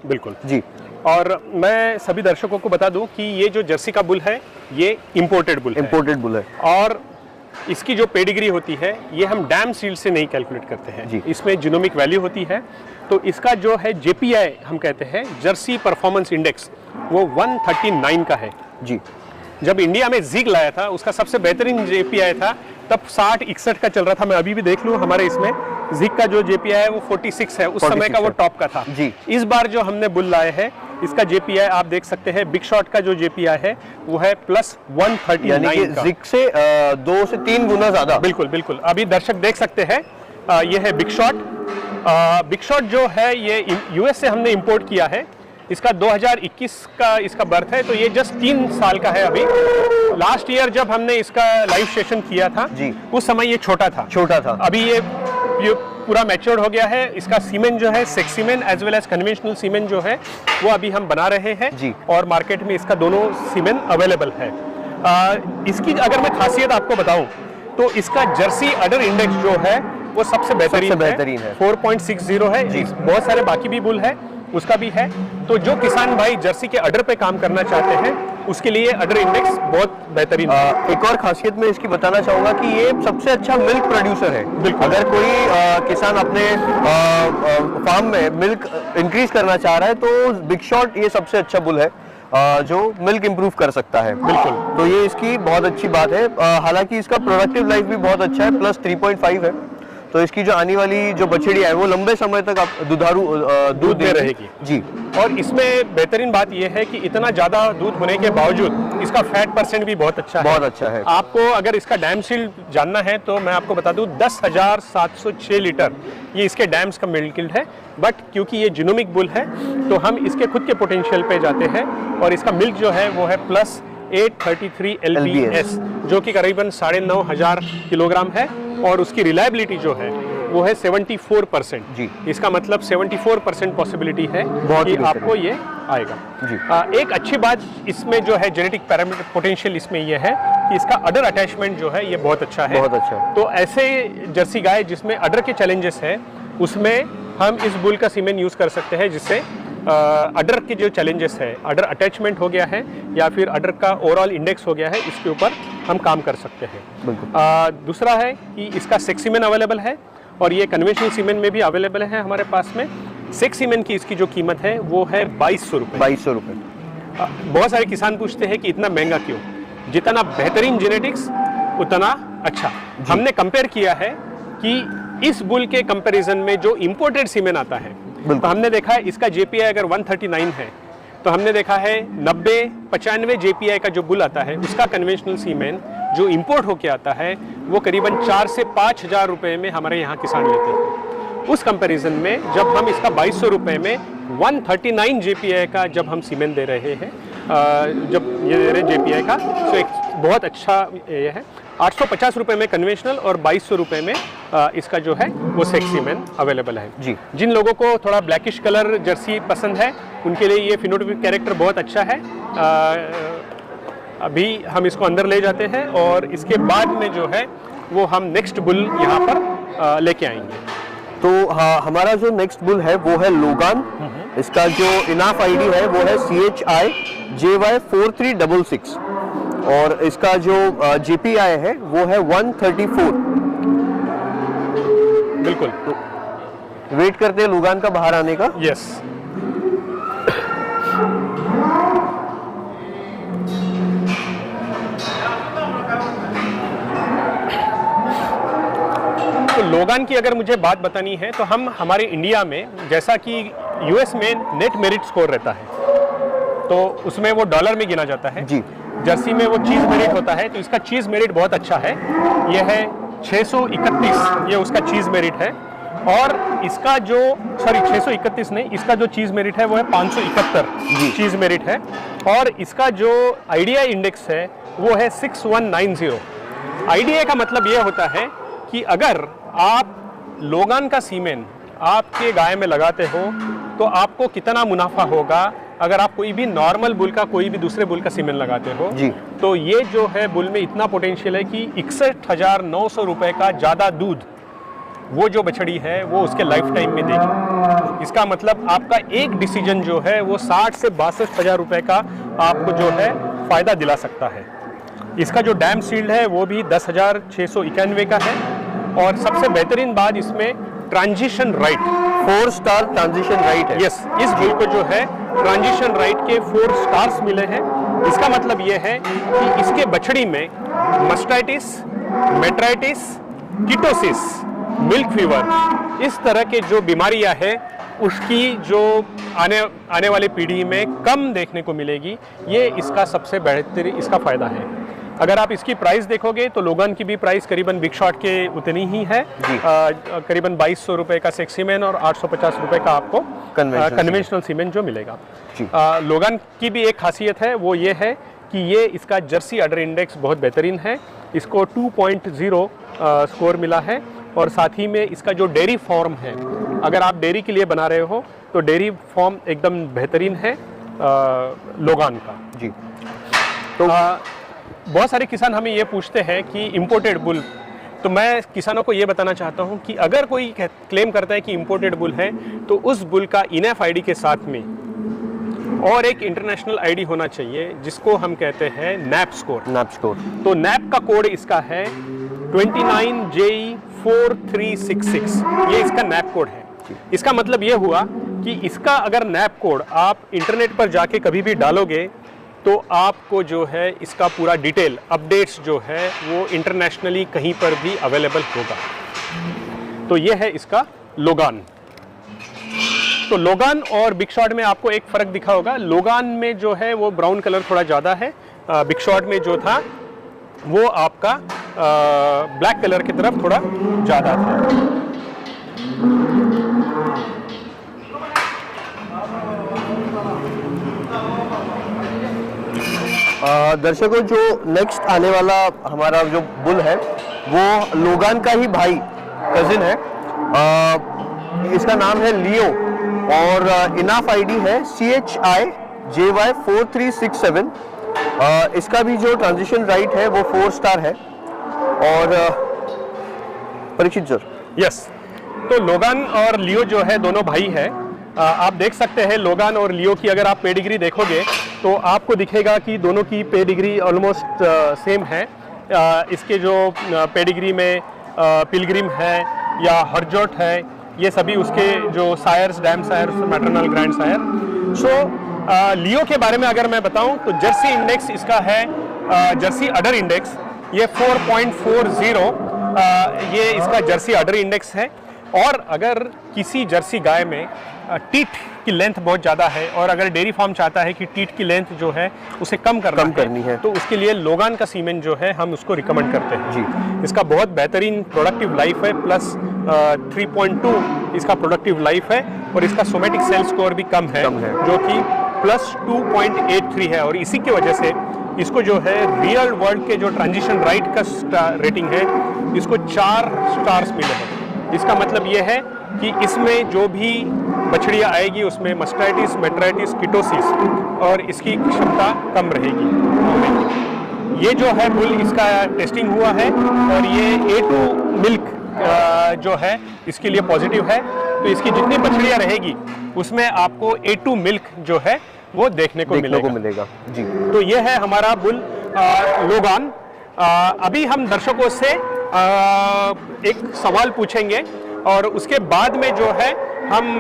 बिल्कुल जी। और मैं सभी दर्शकों को बता दूं कि ये जो जर्सी का बुल है ये इंपोर्टेड बुल है और इसकी जो पेडिग्री होती है ये हम डैम सील्ड से नहीं कैलकुलेट करते हैं जी। इसमें जीनोमिक वैल्यू होती है। तो इसका जो है JPI हम कहते हैं जर्सी परफॉर्मेंस इंडेक्स वो 139 का है जी। जब इंडिया में जिग लाया था उसका सबसे बेहतरीन JPI था तब 60-61 का चल रहा था। मैं अभी भी देख लूँ हमारे इसमें जिग का जो JPI है वो 46 है, उस समय का वो टॉप का था जी। इस बार जो हमने बुल लाए हैं इसका JPI आप देख सकते हैं बिग शॉट का जो JPI है वो है +139 यानी कि जिग से 2 से 3 गुना ज्यादा। बिल्कुल बिल्कुल। अभी दर्शक देख सकते हैं ये है बिग शॉट। बिग शॉट जो है ये US से हमने इंपोर्ट किया है। इसका 2021 का इसका बर्थ है तो ये जस्ट 3 साल का है अभी। लास्ट ईयर जब हमने इसका लाइव सेशन किया था जी। उस समय ये छोटा था। अभी ये पूरा मैच्योर्ड हो गया है। इसका सीमेंट जो है सेक्स cement as well as conventional cement जो है वो अभी हम बना रहे हैं जी। और मार्केट में इसका दोनों सीमेंट अवेलेबल है। इसकी अगर मैं खासियत आपको बताऊं तो इसका जर्सी अडर इंडेक्स जो है वो सबसे बेहतरीन है 4.60 है। बहुत सारे बाकी भी बुल है उसका भी है। तो जो किसान भाई जर्सी के अडर पे काम करना चाहते हैं उसके लिए अडर इंडेक्स बहुत बेहतरीन है। एक और खासियत मैं इसकी बताना चाहूंगा कि ये सबसे अच्छा मिल्क प्रोड्यूसर है। अगर कोई किसान अपने फार्म में मिल्क इंक्रीज करना चाह रहा है तो बिग शॉट ये सबसे अच्छा बुल है जो मिल्क इंप्रूव कर सकता है। बिल्कुल। तो ये इसकी बहुत अच्छी बात है। हालांकि इसका प्रोडक्टिव लाइफ भी बहुत अच्छा है, +3.5 है। तो इसकी जो आने वाली जो बछड़ी है वो लंबे समय तक आप दुधारू दूध दे रहेगी जी। और इसमें बेहतरीन बात यह है कि इतना ज्यादा दूध होने के बावजूद इसका फैट परसेंट भी बहुत अच्छा है। आपको अगर इसका डैम सील्ड जानना है तो मैं आपको बता दूं 10,706 लीटर ये इसके डैम्स का मिल्क यील्ड है। बट क्योंकि ये जीनोमिक बुल है तो हम इसके खुद के पोटेंशियल पे जाते हैं और इसका मिल्क जो है वो है +833 LBS जो कि करीबन 9,500 किलोग्राम है और उसकी रिलायबिलिटी जो है वो है 74% जी। इसका मतलब 74% पॉसिबिलिटी है कि आपको ये आएगा जी। एक अच्छी बात इसमें जो है जेनेटिक पैरामीटर पोटेंशियल इसमें ये है कि इसका अडर अटैचमेंट जो है ये बहुत अच्छा है। तो ऐसे जर्सी गाय जिसमें अडर के चैलेंजेस है उसमें हम इस बुल का सीमेंट यूज कर सकते हैं जिससे अडर के जो चैलेंजेस है अडर अटैचमेंट हो गया है या फिर अडर का ओवरऑल इंडेक्स हो गया है इसके ऊपर हम काम कर सकते हैं। दूसरा है कि इसका सेक्स सीमेंट अवेलेबल है और ये कन्वेंशनल सीमेंट में भी अवेलेबल है हमारे पास में। सेक्स सीमेंट की इसकी जो कीमत है वो है 2200 रुपये। 2200 रुपये। बहुत सारे किसान पूछते हैं कि इतना महंगा क्यों? जितना बेहतरीन जेनेटिक्स उतना अच्छा। हमने कंपेयर किया है कि इस बुल के कंपैरिजन में जो इंपोर्टेड सीमेंट आता है तो हमने देखा है इसका JPI अगर 139 है तो हमने देखा है 90-95 JPI का जो बुल आता है उसका कन्वेंशनल सीमेंट जो इंपोर्ट होके आता है वो करीबन 4 से 5,000 रुपये में हमारे यहाँ किसान लेते हैं। उस कंपैरिजन में जब हम इसका 2200 रुपये में 139 JPI का जब हम सीमेंट दे रहे हैं जब ये दे रहे हैं JPI का तो एक बहुत अच्छा ये है। 850 रुपये में कन्वेंशनल और 2200 रुपये में इसका जो है वो सेक्स सीमेंट अवेलेबल है जी। जिन लोगों को थोड़ा ब्लैकिश कलर जर्सी पसंद है उनके लिए ये फिनोटाइपिक कैरेक्टर बहुत अच्छा है। अभी हम इसको अंदर ले जाते हैं और इसके बाद में जो है वो हम नेक्स्ट बुल यहाँ पर लेके आएंगे। तो हाँ, हमारा जो नेक्स्ट बुल है वो है लोगान। इसका जो इनाफ ID है वो है CHI-JY4366 और इसका जो JPI है वो है 134। बिल्कुल। तो वेट करते हैं लोगान का बाहर आने का। यस। तो लोगान की अगर मुझे बात बतानी है तो हम हमारे इंडिया में जैसा कि US में नेट मेरिट स्कोर रहता है तो उसमें वो डॉलर में गिना जाता है जी। जर्सी में वो चीज मेरिट होता है तो इसका चीज मेरिट बहुत अच्छा है। ये है 631 ये उसका चीज मेरिट है और इसका जो 631 नहीं इसका जो चीज मेरिट है वो है 571 चीज मेरिट है और इसका जो IDI इंडेक्स है वो है 6190। IDI का मतलब ये होता है कि अगर आप लोगान का सीमेंट आपके गाय में लगाते हो तो आपको कितना मुनाफा होगा अगर आप कोई भी नॉर्मल बुल का कोई भी दूसरे बुल का सीमेंट लगाते हो जी। तो ये जो है बुल में इतना पोटेंशियल है कि 61,900 रुपए का ज़्यादा दूध वो जो बछड़ी है वो उसके लाइफ टाइम में देगी। इसका मतलब आपका एक डिसीजन जो है वो 60 से 62,000 रुपए का आपको जो है फ़ायदा दिला सकता है। इसका जो डैम शील्ड है वो भी 10,691 का है। और सबसे बेहतरीन बात इसमें transition right, 4 star transition right है। यस, इस बुल को जो है ट्रांजिशन राइट के 4 स्टार्स मिले हैं। इसका मतलब ये है कि इसके बछड़ी में mastitis, metritis, ketosis, milk fever, इस तरह के जो बीमारियां हैं उसकी जो आने वाली पीढ़ी में कम देखने को मिलेगी। ये इसका सबसे बेहतरीन इसका फ़ायदा है। अगर आप इसकी प्राइस देखोगे तो लोगन की भी प्राइस करीबन बिग शॉट के उतनी ही है, करीबन 2200 रुपए का सेक्स सीमेंट और 850 रुपए का आपको कन्वेंशनल सीमेंट जो मिलेगा। लोगन की भी एक खासियत है, वो ये है कि ये इसका जर्सी अडर इंडेक्स बहुत बेहतरीन है। इसको 2.0 स्कोर मिला है। और साथ ही में इसका जो डेयरी फॉर्म है, अगर आप डेयरी के लिए बना रहे हो तो डेयरी फॉर्म एकदम बेहतरीन है लोगान का जी। तो बहुत सारे किसान हमें ये पूछते हैं कि इम्पोर्टेड बुल, तो मैं किसानों को ये बताना चाहता हूँ कि अगर कोई क्लेम करता है कि इम्पोर्टेड बुल है तो उस बुल का इनएफ आईडी के साथ में और एक इंटरनेशनल आईडी होना चाहिए जिसको हम कहते हैं नैप स्कोर। तो नैप का कोड इसका है 29JE4366, ये इसका नैप कोड है। इसका मतलब ये हुआ कि इसका अगर नैप कोड आप इंटरनेट पर जाके कभी भी डालोगे तो आपको जो है इसका पूरा डिटेल अपडेट्स जो है वो इंटरनेशनली कहीं पर भी अवेलेबल होगा। तो ये है इसका लोगान। तो लोगान और बिग शॉट में आपको एक फ़र्क दिखा होगा, लोगान में जो है वो ब्राउन कलर थोड़ा ज़्यादा है, बिग शॉट में जो था वो आपका ब्लैक कलर की तरफ थोड़ा ज़्यादा था। दर्शकों, जो नेक्स्ट आने वाला हमारा जो बुल है वो लोगान का ही भाई कजिन है। इसका नाम है लियो और इनाफ आईडी है CHIJY4367। इसका भी जो ट्रांजिशन राइट है वो 4 स्टार है। और परीक्षित सर, यस, तो लोगान और लियो जो है दोनों भाई है। आप देख सकते हैं लोगान और लियो की अगर आप पेडिग्री देखोगे तो आपको दिखेगा कि दोनों की पेडिग्री ऑलमोस्ट सेम है। इसके जो पेडिग्री में पिलग्रिम है या हरजोट है, ये सभी उसके जो sires, dam sires, maternal grand sire. So Leo के बारे में अगर मैं बताऊं तो जर्सी इंडेक्स इसका है, जर्सी अडर इंडेक्स ये 4.40, ये इसका जर्सी अडर इंडेक्स है। और अगर किसी जर्सी गाय में टीट की लेंथ बहुत ज़्यादा है और अगर डेयरी फार्म चाहता है कि टीट की लेंथ जो है उसे कम करनी है तो उसके लिए लोगान का सीमेंट जो है हम उसको रिकमेंड करते हैं जी। इसका बहुत बेहतरीन प्रोडक्टिव लाइफ है, प्लस 3.2 इसका प्रोडक्टिव लाइफ है और इसका सोमेटिक सेल स्कोर भी कम है जो कि +2.83 है। और इसी की वजह से इसको जो है रियल वर्ल्ड के जो ट्रांजिशन राइट का रेटिंग है इसको 4 स्टार्स मिले हैं। इसका मतलब ये है कि इसमें जो भी बछड़ियाँ आएगी उसमें मस्टाइटिस, मेट्राइटिस, कीटोसिस और इसकी क्षमता कम रहेगी। ये जो है बुल इसका टेस्टिंग हुआ है और ये A2 मिल्क जो है इसके लिए पॉजिटिव है। तो इसकी जितनी बछड़ियाँ रहेगी उसमें आपको A2 मिल्क जो है वो देखने को मिलेगा जी। तो ये है हमारा बुल लोगान। अभी हम दर्शकों से एक सवाल पूछेंगे और उसके बाद में जो है हम